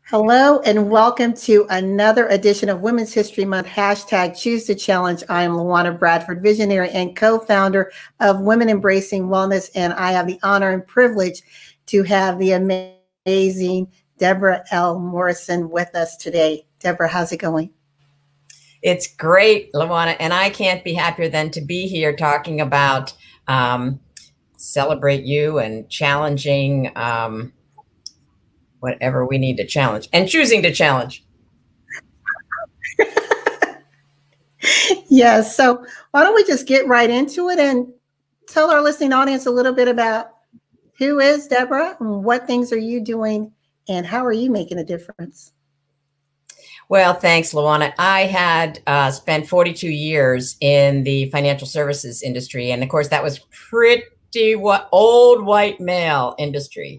Hello and welcome to another edition of Women's History Month, hashtag Choose to Challenge. I am Luana Bradford, visionary and co-founder of Women Embracing Wellness, and I have the honor and privilege to have the amazing Debra L. Morrison with us today. Debra, how's it going? It's great, Luana, and I can't be happier than to be here talking about celebrate you and challenging whatever we need to challenge and choosing to challenge. Yes. So why don't we just get right into it and tell our listening audience a little bit about who is Debra and what things are you doing and how are you making a difference? Well, thanks, Luana. I had spent 42 years in the financial services industry. And of course, that was pretty old white male industry.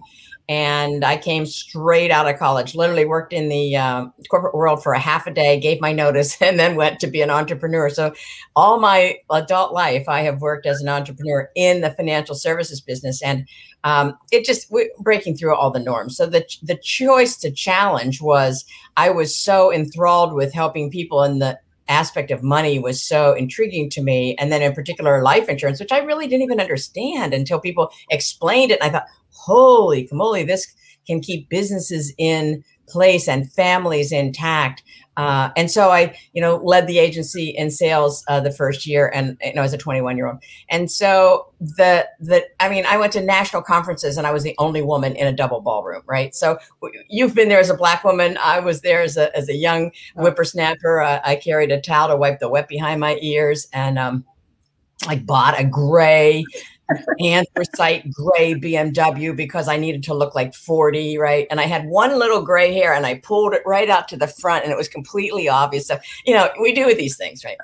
And I came straight out of college, literally worked in the corporate world for a half a day, gave my notice, and then went to be an entrepreneur. So all my adult life, I have worked as an entrepreneur in the financial services business. And we're breaking through all the norms. So the choice to challenge was, I was so enthralled with helping people, and the aspect of money was so intriguing to me. And then in particular, life insurance, which I really didn't even understand until people explained it. And I thought, holy camoly, this can keep businesses in place and families intact. And so I, led the agency in sales the first year, and as a 21-year-old. And so I went to national conferences, and I was the only woman in a double ballroom, right? So you've been there as a Black woman. I was there as a young whippersnapper. I carried a towel to wipe the wet behind my ears, and I bought a gray anthracite gray BMW because I needed to look like 40, right? And I had one little gray hair, and I pulled it right out to the front, and it was completely obvious. So, we do these things, right?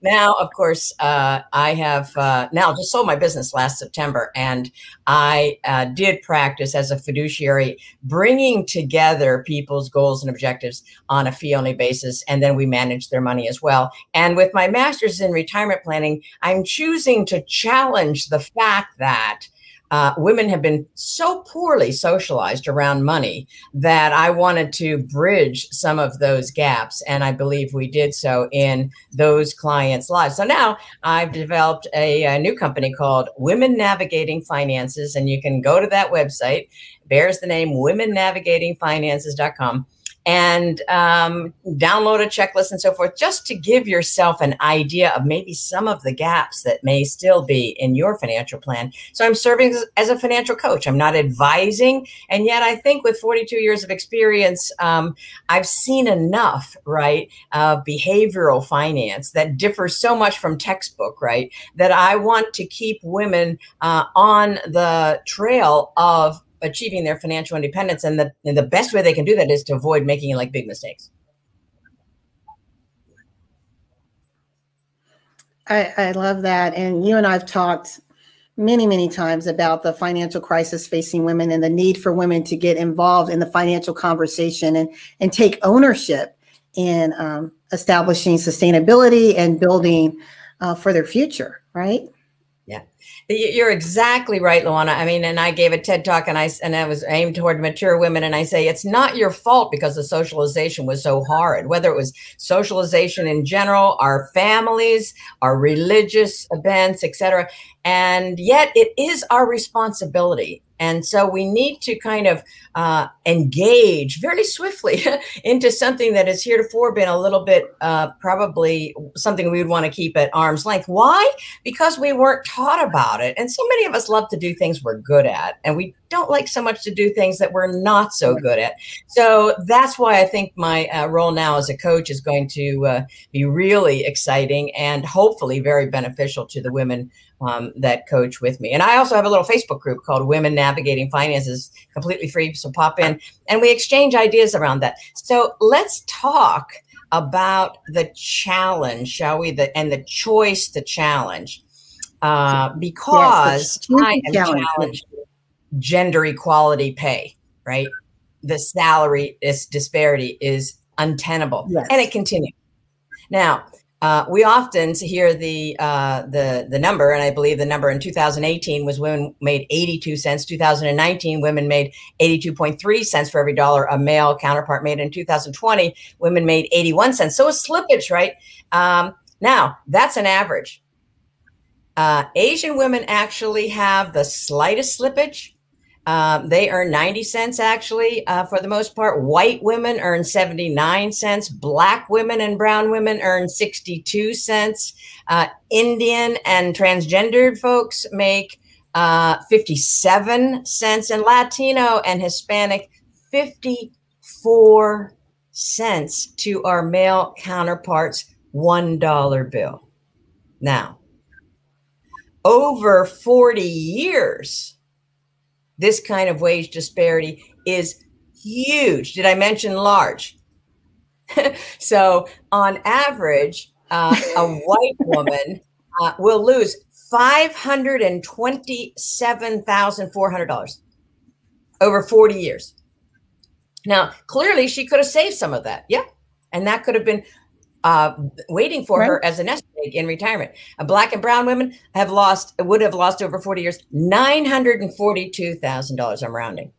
Now, of course, I have now just sold my business last September, and I did practice as a fiduciary, bringing together people's goals and objectives on a fee-only basis, and then we manage their money as well. And with my master's in retirement planning, I'm choosing to challenge the fact that women have been so poorly socialized around money that I wanted to bridge some of those gaps. And I believe we did so in those clients' lives. So now I've developed a new company called Women Navigating Finances. And you can go to that website, bears the name womennavigatingfinances.com. And download a checklist and so forth, just to give yourself an idea of maybe some of the gaps that may still be in your financial plan. So I'm serving as a financial coach. I'm not advising. And yet I think with 42 years of experience, I've seen enough, right, of behavioral finance that differs so much from textbook, right, that I want to keep women on the trail of achieving their financial independence. And the best way they can do that is to avoid making like big mistakes. I love that. And you and I've talked many, many times about the financial crisis facing women and the need for women to get involved in the financial conversation and take ownership in establishing sustainability and building for their future, right? Yeah, you're exactly right, Luana. I mean, and I gave a TED talk, and I was aimed toward mature women. And I say, it's not your fault because the socialization was so hard, whether it was socialization in general, our families, our religious events, etc. And yet it is our responsibility. And so we need to kind of engage very swiftly into something that has heretofore been a little bit probably something we would want to keep at arm's length. Why? Because we weren't taught about it. And so many of us love to do things we're good at, and we don't like so much to do things that we're not so good at. So that's why I think my role now as a coach is going to be really exciting and hopefully very beneficial to the women that coach with me. And I also have a little Facebook group called Women Navigating Finances, completely free. So pop in and we exchange ideas around that. So let's talk about the challenge, shall we? And the choice to challenge, because I am challenged with gender equality pay, right? The salary disparity is untenable, and it continues. Now, we often hear the number, and I believe the number in 2018 was women made 82 cents. 2019, women made 82.3 cents for every dollar a male counterpart made. In 2020, women made 81 cents. So a slippage, right? Now, that's an average. Asian women actually have the slightest slippage. They earn 90 cents actually, for the most part. White women earn 79 cents. Black women and brown women earn 62 cents. Indian and transgendered folks make 57 cents. And Latino and Hispanic, 54 cents to our male counterparts' $1 bill. Now, over 40 years, this kind of wage disparity is huge. Did I mention large? So on average, a white woman will lose $527,400 over 40 years. Now, clearly she could have saved some of that. Yeah. And that could have been waiting for her as a nest egg in retirement. Black and brown women would have lost over 40 years, $942,000. I'm rounding.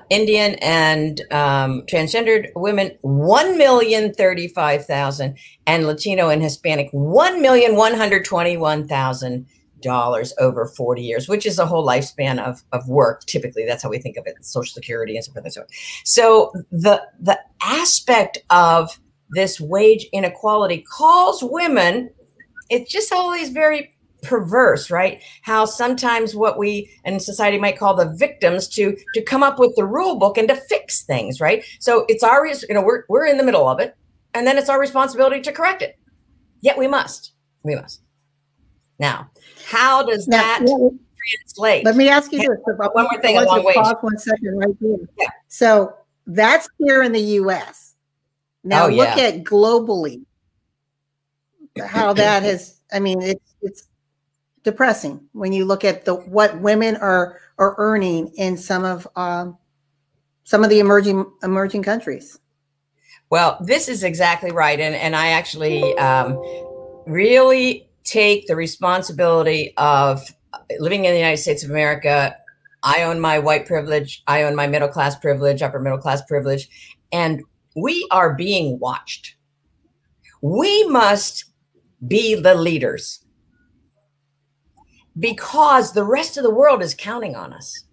Indian and transgendered women, $1,035,000, and Latino and Hispanic, $1,121,000 over 40 years, which is a whole lifespan of work. Typically, that's how we think of it, Social Security and so forth and so on. So the aspect of this wage inequality calls women, it's just always very perverse, right? How sometimes what we in society might call the victims to come up with the rule book and to fix things, right? So it's our, we're in the middle of it, and then it's our responsibility to correct it. Yet we must. Now, how does that translate? Let me ask you this. One more thing along wage. Pause 1 second right there. Yeah. So that's here in the U.S. Now look at globally how that has, I mean, it's depressing when you look at what women are earning in some of the emerging countries. Well, this is exactly right. And I actually really take the responsibility of living in the United States of America. I own my white privilege. I own my middle class privilege, upper middle class privilege. And we are being watched. We must be the leaders because the rest of the world is counting on us.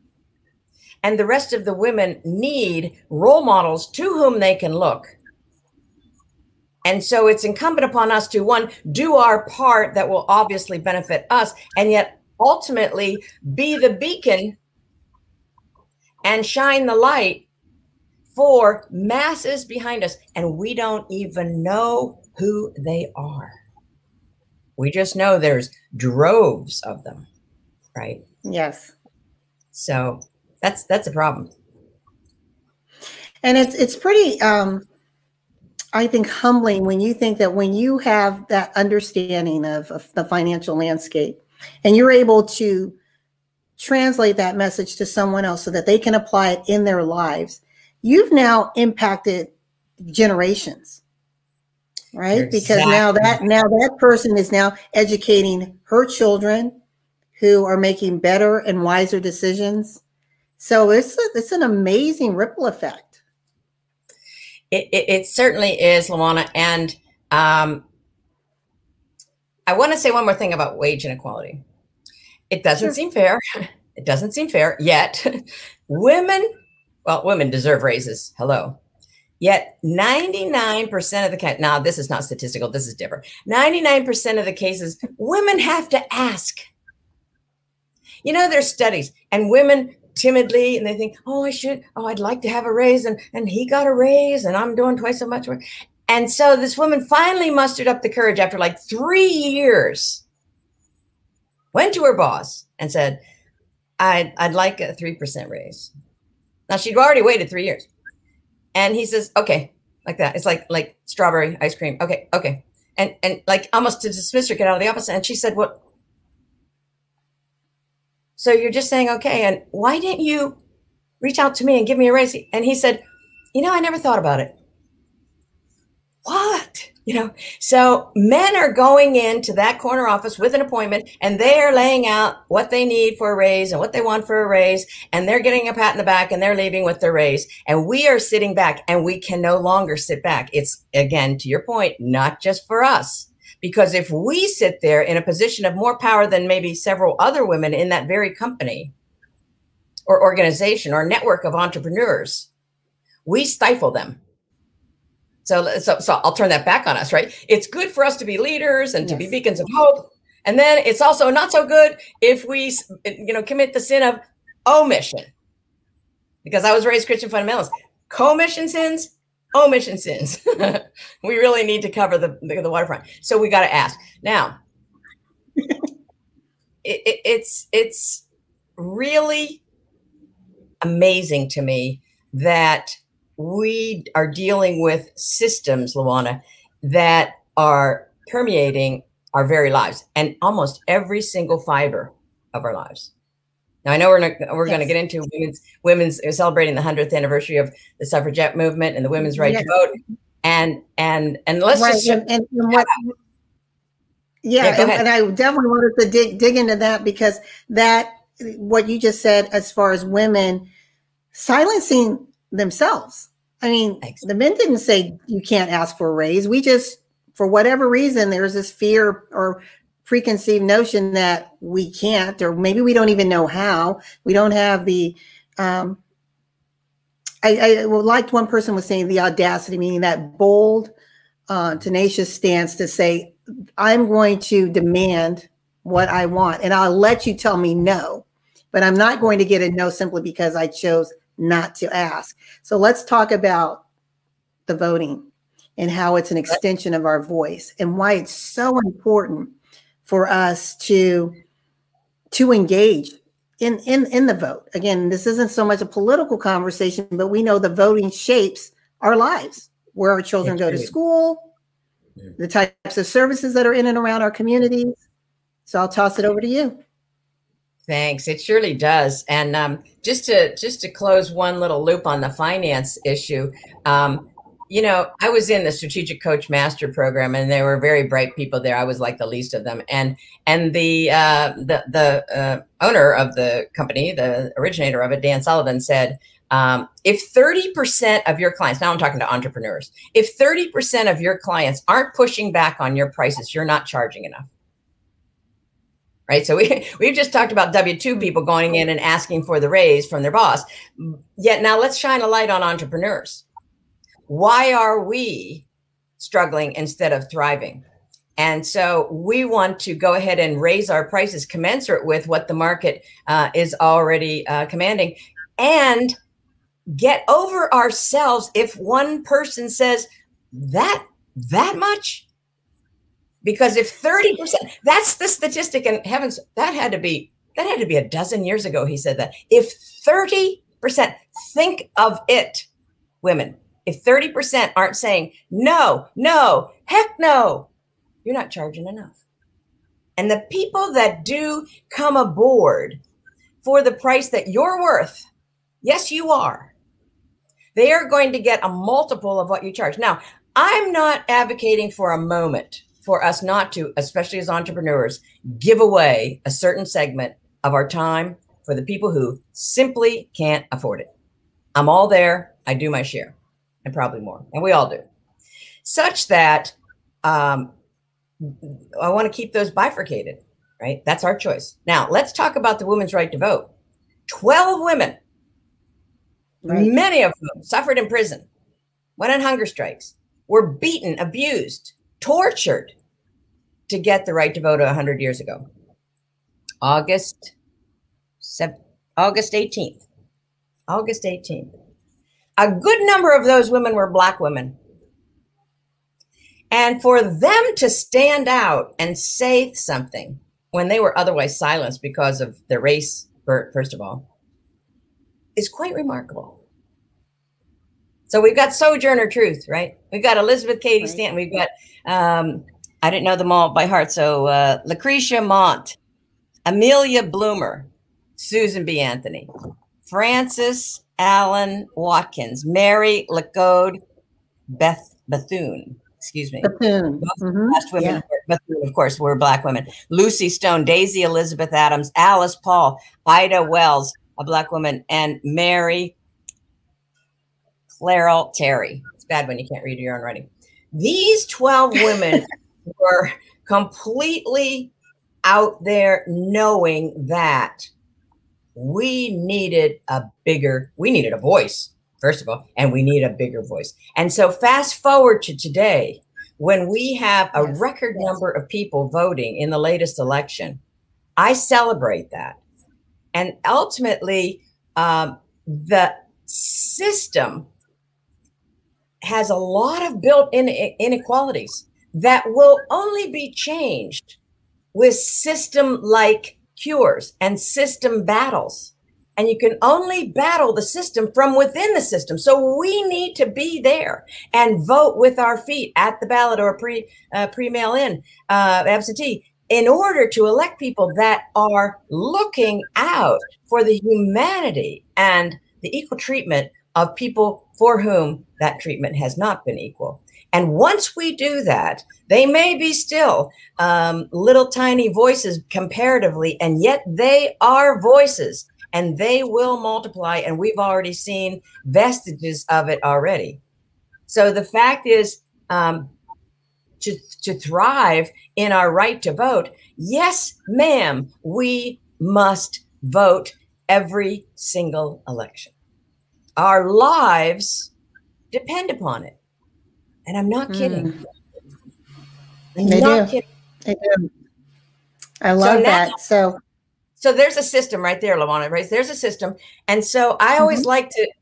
And the rest of the women need role models to whom they can look. And so it's incumbent upon us to, one, do our part that will obviously benefit us, and yet ultimately be the beacon and shine the light for masses behind us. And we don't even know who they are. We just know there's droves of them, right? Yes. So that's a problem. And it's pretty, I think, humbling when you think that when you have that understanding of the financial landscape and you're able to translate that message to someone else so that they can apply it in their lives, you've now impacted generations, right? Because now that person is now educating her children who are making better and wiser decisions. So it's an amazing ripple effect. It certainly is, Luana. And I want to say one more thing about wage inequality. It doesn't seem fair. It doesn't seem fair, yet women deserve raises. Hello. Yet 99% of the cases, now this is not statistical, this is Debra. 99% of the cases, women have to ask. There's studies, and women timidly, and they think, I'd like to have a raise, and he got a raise, and I'm doing twice so much work. And so this woman finally mustered up the courage after like 3 years, went to her boss and said, I'd like a 3% raise. Now she'd already waited 3 years. And he says, okay, like that. It's like strawberry ice cream. Okay. And like almost to dismiss her, get out of the office. And she said, what? So you're just saying, okay. And why didn't you reach out to me and give me a raise? And he said, I never thought about it. What? So men are going into that corner office with an appointment, and they are laying out what they need for a raise and what they want for a raise, and they're getting a pat in the back, and they're leaving with their raise. And we are sitting back, and we can no longer sit back. It's, again, to your point, not just for us. Because if we sit there in a position of more power than maybe several other women in that very company or organization or network of entrepreneurs, we stifle them. So I'll turn that back on us, right? It's good for us to be leaders and to be beacons of hope. And then it's also not so good if we, commit the sin of omission. Because I was raised Christian fundamentalist. Commission sins, omission sins. We really need to cover the waterfront. So we got to ask. Now, it's really amazing to me that we are dealing with systems, Luana, that are permeating our very lives and almost every single fiber of our lives. Now, I know we're going to get into women's celebrating the 100th anniversary of the suffragette movement and the women's right to vote, and let's just and I definitely wanted to dig into that, because that what you just said as far as women silencing themselves. I mean, the men didn't say you can't ask for a raise. We just, for whatever reason, there's this fear or preconceived notion that we can't, or maybe we don't even know how. We don't have the, I liked one person was saying the audacity, meaning that bold, tenacious stance to say, I'm going to demand what I want, and I'll let you tell me no, but I'm not going to get a no simply because I chose not to ask. So let's talk about the voting and how it's an extension of our voice and why it's so important for us to engage in the vote. Again, this isn't so much a political conversation, but we know the voting shapes our lives, where our children go to school, the types of services that are in and around our communities. So I'll toss it over to you. Thanks. It surely does. And just to close one little loop on the finance issue, I was in the Strategic Coach Master Program, and there were very bright people there. I was like the least of them. And the owner of the company, the originator of it, Dan Sullivan, said, if 30% of your clients, now I'm talking to entrepreneurs, if 30% of your clients aren't pushing back on your prices, you're not charging enough. Right. So we've just talked about W-2 people going in and asking for the raise from their boss. Yet now let's shine a light on entrepreneurs. Why are we struggling instead of thriving? And so we want to go ahead and raise our prices commensurate with what the market is already commanding, and get over ourselves if one person says that much. Because if 30%, that's the statistic, and heavens, that had to be a dozen years ago. He said that if 30%, think of it, women, if 30% aren't saying no, heck no, you're not charging enough. And the people that do come aboard for the price that you're worth, yes, you are, they are going to get a multiple of what you charge. Now, I'm not advocating for a moment for us not to, especially as entrepreneurs, give away a certain segment of our time for the people who simply can't afford it. I'm all there. I do my share, and probably more, and we all do. Such that I want to keep those bifurcated, right? That's our choice. Now, let's talk about the women's right to vote. 12 women, many of whom suffered in prison, went on hunger strikes, were beaten, abused, tortured to get the right to vote 100 years ago. August 18th. August 18th. A good number of those women were Black women. And for them to stand out and say something when they were otherwise silenced because of their race, first of all, is quite remarkable. So we've got Sojourner Truth, right? We've got Elizabeth Cady Stanton. We've got, I didn't know them all by heart. So Lucretia Mont, Amelia Bloomer, Susan B. Anthony, Frances Allen Watkins, Mary LaCode Bethune, excuse me. Bethune. Last women, Bethune, of course, were Black women. Lucy Stone, Daisy Elizabeth Adams, Alice Paul, Ida Wells, a Black woman, and Mary Clarell Terry. It's bad when you can't read your own writing. These 12 women were completely out there knowing that we needed a voice, first of all, and we need a bigger voice. And so fast forward to today, when we have a record number of people voting in the latest election, I celebrate that. And ultimately, the system has a lot of built-in inequalities that will only be changed with system-like cures and system battles. And you can only battle the system from within the system. So we need to be there and vote with our feet at the ballot or pre-mail-in absentee in order to elect people that are looking out for the humanity and the equal treatment of people for whom that treatment has not been equal. And once we do that, they may be still little tiny voices comparatively, and yet they are voices and they will multiply. And we've already seen vestiges of it already. So the fact is, to thrive in our right to vote, yes, ma'am, we must vote every single election. Our lives depend upon it. And I'm not kidding. They do. I love that. So there's a system right there, LaWanna, right? There's a system. And so I always like to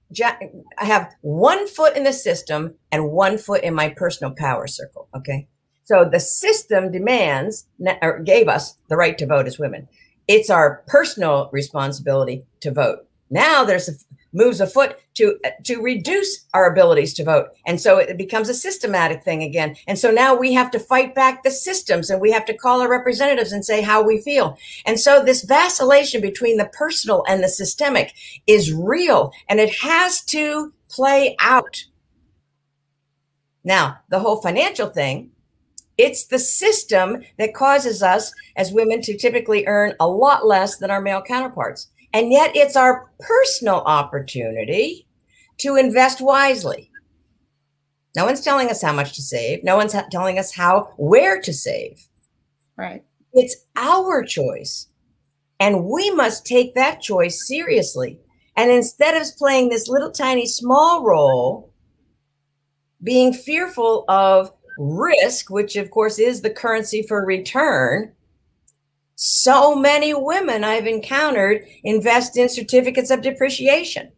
have one foot in the system and one foot in my personal power circle. Okay. So the system demands or gave us the right to vote as women. It's our personal responsibility to vote. Now there's moves afoot to reduce our abilities to vote. And so it becomes a systematic thing again. And so now we have to fight back the systems and we have to call our representatives and say how we feel. And so this vacillation between the personal and the systemic is real, and it has to play out. Now, the whole financial thing, it's the system that causes us as women to typically earn a lot less than our male counterparts. And yet it's our personal opportunity to invest wisely. No one's telling us how much to save. No one's telling us where to save. Right. It's our choice. And we must take that choice seriously. And instead of playing this little tiny small role, being fearful of risk, which of course is the currency for return, so many women I've encountered invest in certificates of depreciation.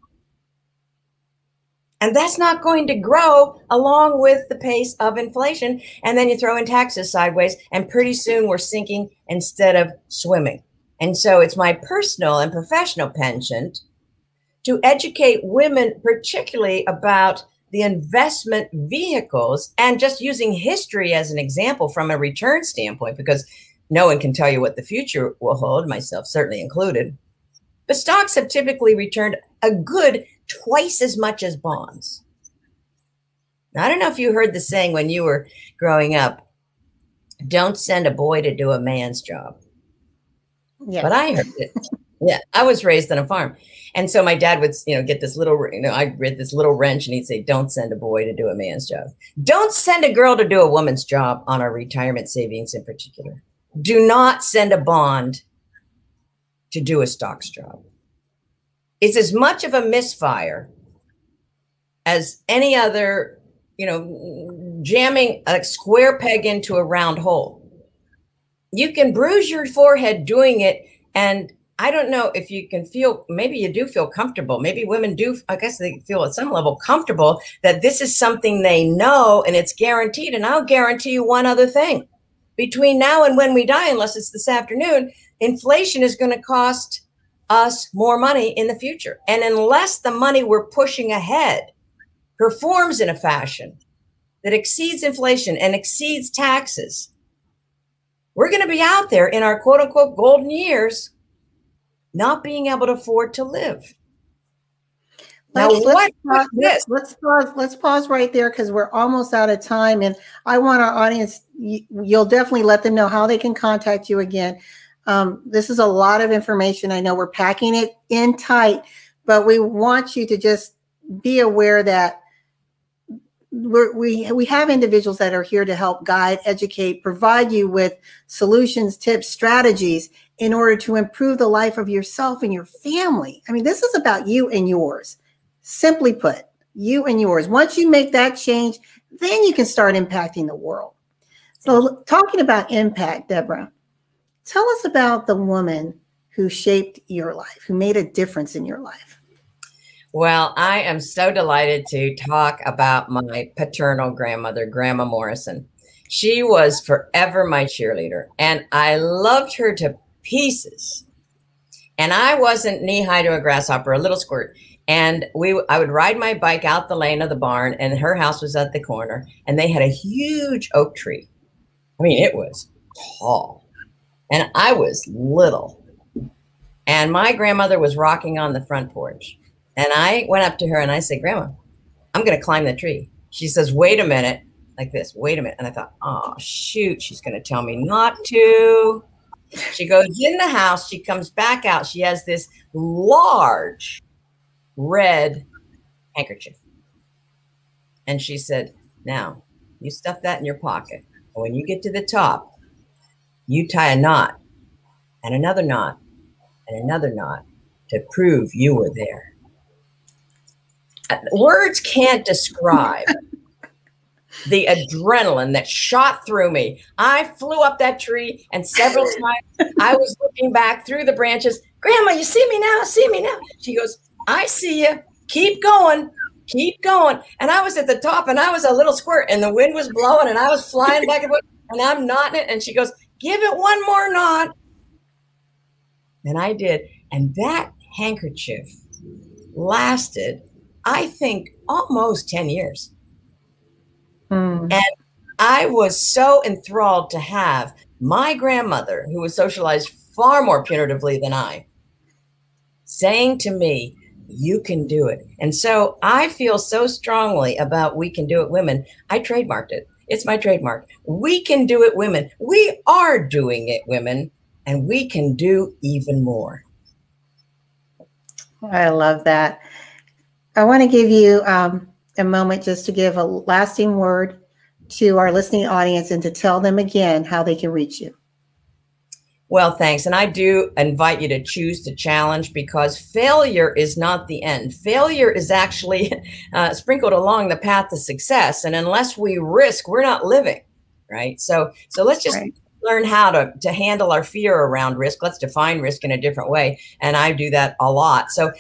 And that's not going to grow along with the pace of inflation. And then you throw in taxes sideways, and pretty soon we're sinking instead of swimming. And so it's my personal and professional penchant to educate women, particularly about the investment vehicles, and just using history as an example from a return standpoint, because no one can tell you what the future will hold, myself certainly included. But stocks have typically returned a good twice as much as bonds. Now, I don't know if you heard the saying when you were growing up, don't send a boy to do a man's job. Yeah. But I heard it. Yeah, I was raised on a farm. And so my dad would, get this little, I read this little wrench, and he'd say, don't send a boy to do a man's job. Don't send a girl to do a woman's job on our retirement savings in particular. Do not send a bond to do a stocks job. It's as much of a misfire as any other, jamming a square peg into a round hole. You can bruise your forehead doing it. And I don't know if you can feel, maybe you do feel comfortable. Maybe women do, I guess they feel at some level comfortable that this is something they know and it's guaranteed. And I'll guarantee you one other thing. Between now and when we die, unless it's this afternoon, inflation is going to cost us more money in the future. And unless the money we're pushing ahead performs in a fashion that exceeds inflation and exceeds taxes, we're going to be out there in our quote unquote golden years, not being able to afford to live. Let's pause right there because we're almost out of time, and I want our audience. You'll definitely let them know how they can contact you again. This is a lot of information. I know we're packing it in tight, but we want you to just be aware that we have individuals that are here to help guide, educate, provide you with solutions, tips, strategies in order to improve the life of yourself and your family. I mean, this is about you and yours. Simply put, you and yours. Once you make that change, then you can start impacting the world. So talking about impact, Debra, tell us about the woman who shaped your life, who made a difference in your life. Well, I am so delighted to talk about my paternal grandmother, Grandma Morrison. She was forever my cheerleader, and I loved her to pieces. And I wasn't knee-high to a grasshopper, a little squirt. And I would ride my bike out the lane of the barn, and her house was at the corner, and they had a huge oak tree. I mean, it was tall, and I was little. And my grandmother was rocking on the front porch. And I went up to her and I said, Grandma, I'm going to climb the tree. She says, wait a minute, like this, wait a minute. And I thought, oh, shoot, she's going to tell me not to. She goes in the house. She comes back out. She has this large red handkerchief. And she said, now, you stuff that in your pocket. And when you get to the top, you tie a knot and another knot and another knot to prove you were there. Words can't describe the adrenaline that shot through me. I flew up that tree, and several times I was looking back through the branches. Grandma, you see me now? See me now? She goes, I see you. Keep going. Keep going. And I was at the top, and I was a little squirt, and the wind was blowing, and I was flying back and forth, and I'm knotting it. And she goes, give it one more knot. And I did. And that handkerchief lasted, I think, almost 10 years. And I was so enthralled to have my grandmother, who was socialized far more punitively than I, saying to me, you can do it. And so I feel so strongly about We Can Do It Women. I trademarked it. It's my trademark. We can do it, women. We are doing it, women, and we can do even more. I love that. I want to give you a moment just to give a lasting word to our listening audience and to tell them again how they can reach you. Well, thanks. And I do invite you to choose to challenge, because failure is not the end. Failure is actually sprinkled along the path to success. And unless we risk, we're not living, right? So let's just learn how to handle our fear around risk. Let's define risk in a different way. And I do that a lot. So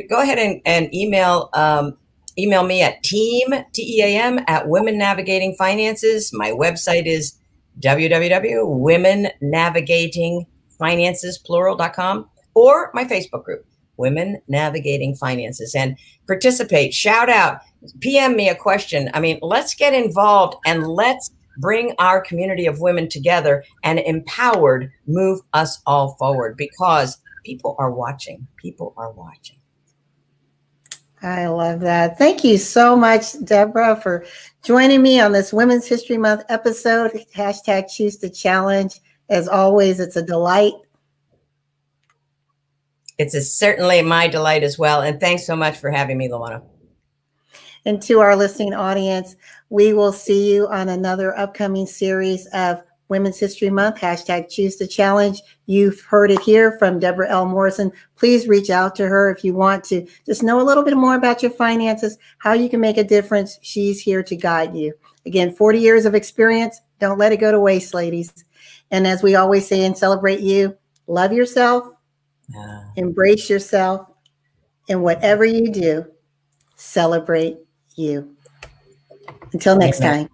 go ahead and email me at TEAM at Women Navigating Finances. My website is www.womennavigatingfinances.com, or my Facebook group, Women Navigating Finances, and participate, shout out, PM me a question. I mean, let's get involved and let's bring our community of women together and empowered move us all forward, because people are watching. People are watching. I love that. Thank you so much, Debra, for joining me on this Women's History Month episode. Hashtag Choose to Challenge. As always, it's a delight. It's certainly my delight as well. And thanks so much for having me, Luana. And to our listening audience, we will see you on another upcoming series of Women's History Month, hashtag Choose to Challenge. You've heard it here from Debra L. Morrison. Please reach out to her if you want to just know a little bit more about your finances, how you can make a difference. She's here to guide you. Again, 40 years of experience. Don't let it go to waste, ladies. And as we always say and celebrate you, love yourself, embrace yourself, and whatever you do, celebrate you. Until next time.